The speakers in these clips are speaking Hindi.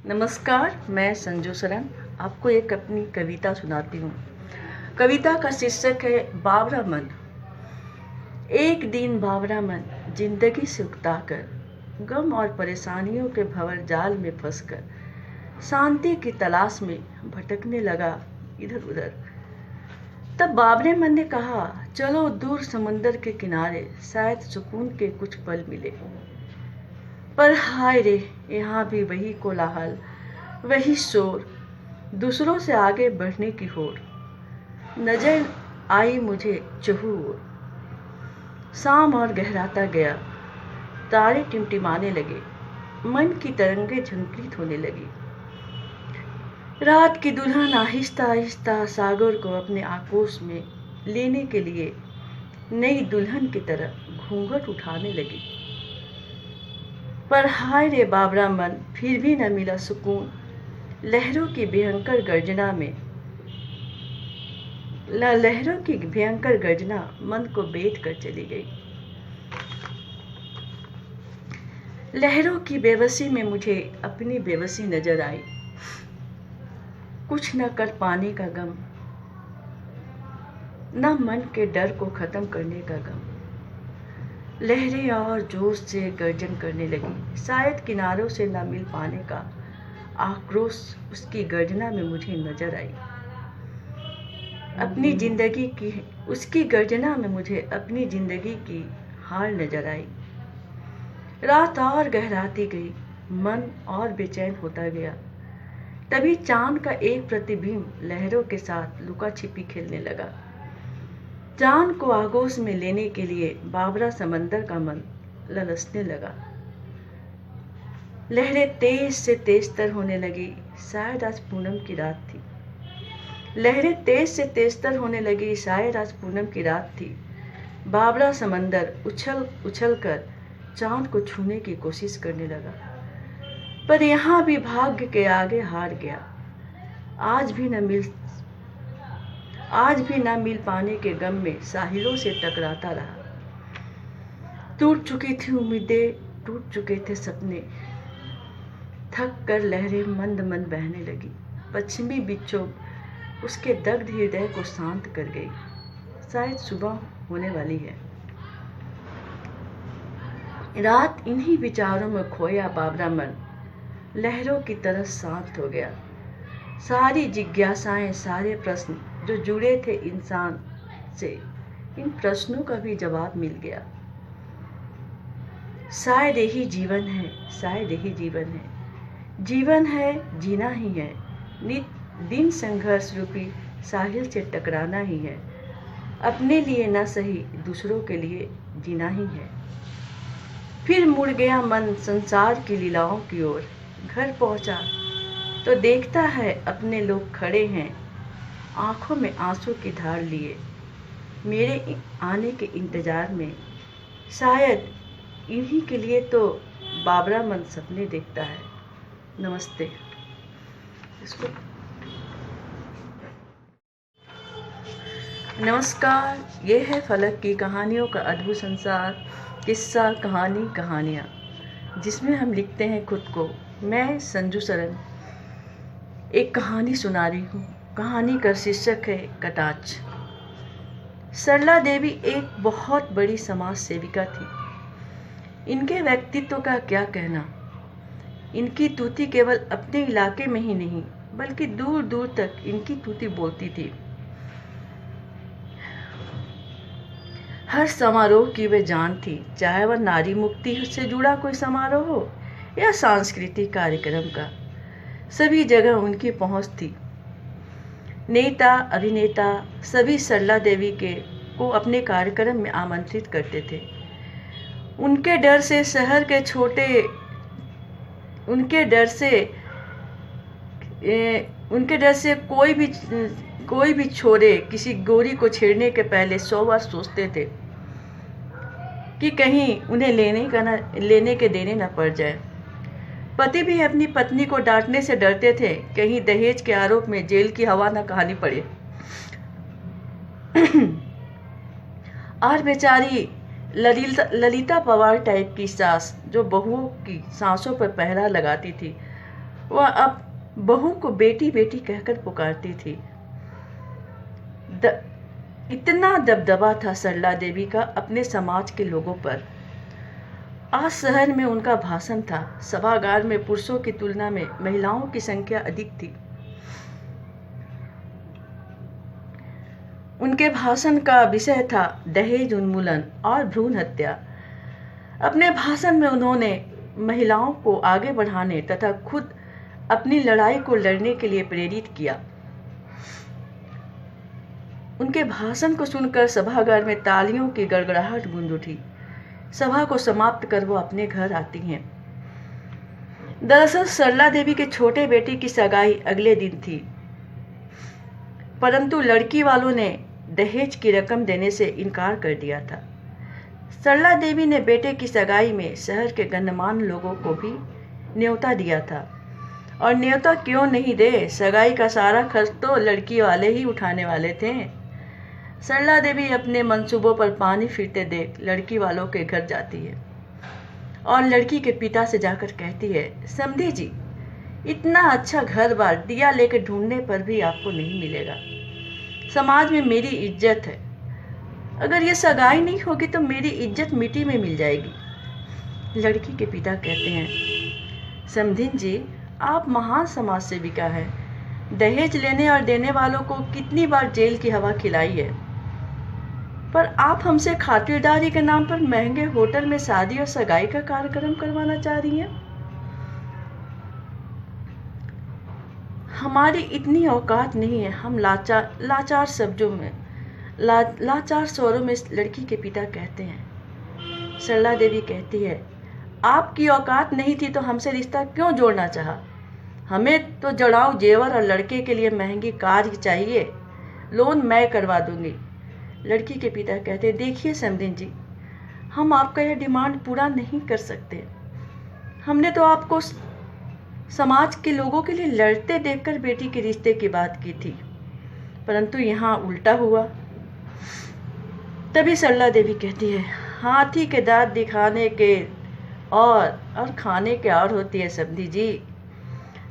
नमस्कार, मैं संजू सरन आपको एक अपनी कविता सुनाती हूँ। कविता का शीर्षक है बावरा मन। एक दिन बावरा मन जिंदगी से उकताकर, गम और परेशानियों के भंवर जाल में फंसकर शांति की तलाश में भटकने लगा इधर उधर। तब बावरे मन ने कहा, चलो दूर समुंदर के किनारे, शायद सुकून के कुछ पल मिले। पर हाय रे, यहाँ भी वही कोलाहल, वही शोर, दूसरों से आगे बढ़ने की होड़। नजर आई मुझे चहु ओर। शाम और गहराता गया, तारे टिमटिमाने लगे, मन की तरंगे झंकृत होने लगी। रात की दुल्हन आहिस्ता आहिस्ता सागर को अपने आक्रोश में लेने के लिए नई दुल्हन की तरह घूंघट उठाने लगी। पर हाय रे बावरा मन, फिर भी न मिला सुकून। लहरों की भयंकर गर्जना मन को बेध कर चली गई। लहरों की बेबसी में मुझे अपनी बेबसी नजर आई। कुछ न कर पाने का गम, न मन के डर को खत्म करने का गम। लहरें और जोर से गर्जन करने लगी। शायद किनारों से न मिल पाने का आक्रोश उसकी गर्जना में मुझे नजर आई। उसकी गर्जना में मुझे अपनी जिंदगी की हार नजर आई। रात और गहराती गई, मन और बेचैन होता गया। तभी चांद का एक प्रतिबिंब लहरों के साथ लुका छिपी खेलने लगा। चांद को आगोश में लेने के लिए बावरा समंदर का मन ललचने लगा। लहरें तेज से तेजतर होने लगी। शायद आज पूनम की रात थी। लहरें तेज से तेजतर होने लगी। शायद आज पूनम की रात थी। बावरा समंदर उछल उछल कर चांद को छूने की कोशिश करने लगा, पर यहाँ भी भाग्य के आगे हार गया। आज भी न मिल पाने के गम में साहिलों से टकराता रहा। टूट चुकी थी उम्मीदें, टूट चुके थे सपने। थक कर लहरें मंद मंद बहने लगी। पश्चिमी विक्षोभ उसके दग्ध हृदय को शांत कर गई। शायद सुबह होने वाली है। रात इन्हीं विचारों में खोया बावरा मन लहरों की तरह शांत हो गया। सारी जिज्ञासाएं, सारे प्रश्न जो जुड़े थे इंसान से, इन प्रश्नों का भी जवाब मिल गया। शायद यही जीवन है, शायद यही जीवन है। जीवन है, जीना ही है। नित दिन संघर्ष रूपी साहिल से टकराना ही है। अपने लिए न सही, दूसरों के लिए जीना ही है। फिर मुड़ गया मन संसार की लीलाओं की ओर। घर पहुंचा तो देखता है अपने लोग खड़े हैं, आंखों में आंसू की धार लिए, मेरे आने के इंतजार में। शायद इन्हीं के लिए तो बावरा मन सपने देखता है। नमस्ते। नमस्कार, ये है फलक की कहानियों का अद्भुत संसार। किस्सा, कहानी, कहानियाँ, जिसमें हम लिखते हैं खुद को। मैं संजू सरन एक कहानी सुना रही हूँ। कहानी का शीर्षक है कटाक्ष। सरला देवी एक बहुत बड़ी समाज सेविका थी। इनके व्यक्तित्व का क्या कहना। इनकी तूती केवल अपने इलाके में ही नहीं, बल्कि दूर दूर तक इनकी तूती बोलती थी। हर समारोह की वे जान थी, चाहे वह नारी मुक्ति से जुड़ा कोई समारोह हो या सांस्कृतिक कार्यक्रम का। सभी जगह उनकी पहुंच थी। नेता, अभिनेता सभी सरला देवी को अपने कार्यक्रम में आमंत्रित करते थे। उनके डर से कोई भी छोरे किसी गोरी को छेड़ने के पहले 100 बार सोचते थे कि कहीं उन्हें लेने के देने न पड़ जाए। पति भी अपनी पत्नी को डांटने से डरते थे, कहीं दहेज के आरोप में जेल की हवा न कहानी पड़े। और बेचारी ललिता पवार टाइप की सास, जो बहुओं की सांसों पर पहरा लगाती थी, वह अब बहू को बेटी बेटी कहकर पुकारती थी। इतना दबदबा था सरला देवी का अपने समाज के लोगों पर। आज शहर में उनका भाषण था। सभागार में पुरुषों की तुलना में महिलाओं की संख्या अधिक थी। उनके भाषण का विषय था दहेज उन्मूलन और भ्रूण हत्या। अपने भाषण में उन्होंने महिलाओं को आगे बढ़ाने तथा खुद अपनी लड़ाई को लड़ने के लिए प्रेरित किया। उनके भाषण को सुनकर सभागार में तालियों की गड़गड़ाहट गूंज उठी। सभा को समाप्त कर वो अपने घर आती हैं। दरअसल सरला देवी के छोटे बेटे की सगाई अगले दिन थी, परंतु लड़की वालों ने दहेज की रकम देने से इनकार कर दिया था। सरला देवी ने बेटे की सगाई में शहर के गणमान्य लोगों को भी न्योता दिया था। और न्योता क्यों नहीं दे, सगाई का सारा खर्च तो लड़की वाले ही उठाने वाले थे। सरला देवी अपने मंसूबों पर पानी फिरते देख लड़की वालों के घर जाती है और लड़की के पिता से जाकर कहती है, समधी जी, इतना अच्छा घर बार दिया लेकर ढूंढने पर भी आपको नहीं मिलेगा। समाज में मेरी इज्जत है, अगर ये सगाई नहीं होगी तो मेरी इज्जत मिट्टी में मिल जाएगी। लड़की के पिता कहते हैं, समधिन जी, आप महान समाज सेविका हैं। दहेज लेने और देने वालों को कितनी बार जेल की हवा खिलाई है, पर आप हमसे खातिरदारी के नाम पर महंगे होटल में शादी और सगाई का कार्यक्रम करवाना चाह रही हैं। हमारी इतनी औकात नहीं है। हम लाचार शब्दों में लाचार स्वरों में लड़की के पिता कहते हैं। सरला देवी कहती है, आपकी औकात नहीं थी तो हमसे रिश्ता क्यों जोड़ना चाहा? हमें तो जड़ाऊ जेवर और लड़के के लिए महंगी कार चाहिए, लोन मैं करवा दूंगी। लड़की के पिता कहते, देखिए समधिन जी, हम आपका यह डिमांड पूरा नहीं कर सकते। हमने तो आपको समाज के लोगों के लिए लड़ते देखकर बेटी के रिश्ते की बात की थी, परंतु यहाँ उल्टा हुआ। तभी सरला देवी कहती है, हाथी के दांत दिखाने के और खाने के और होती है समधी जी।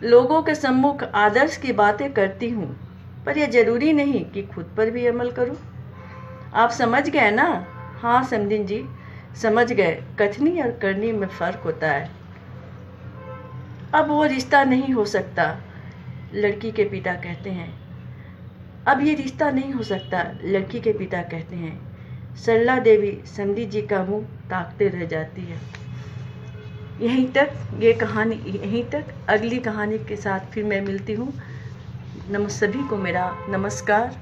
लोगों के सम्मुख आदर्श की बातें करती हूँ, पर यह जरूरी नहीं कि खुद पर भी अमल करूँ। आप समझ गए ना? हाँ समधिन जी, समझ गए। कथनी और करनी में फर्क होता है। अब वो रिश्ता नहीं हो सकता। लड़की के पिता कहते हैं, अब ये रिश्ता नहीं हो सकता। लड़की के पिता कहते हैं। सरला देवी समधी जी का मुंह ताकते रह जाती है। यहीं तक ये कहानी, यहीं तक। अगली कहानी के साथ फिर मैं मिलती हूँ। सभी को मेरा नमस्कार।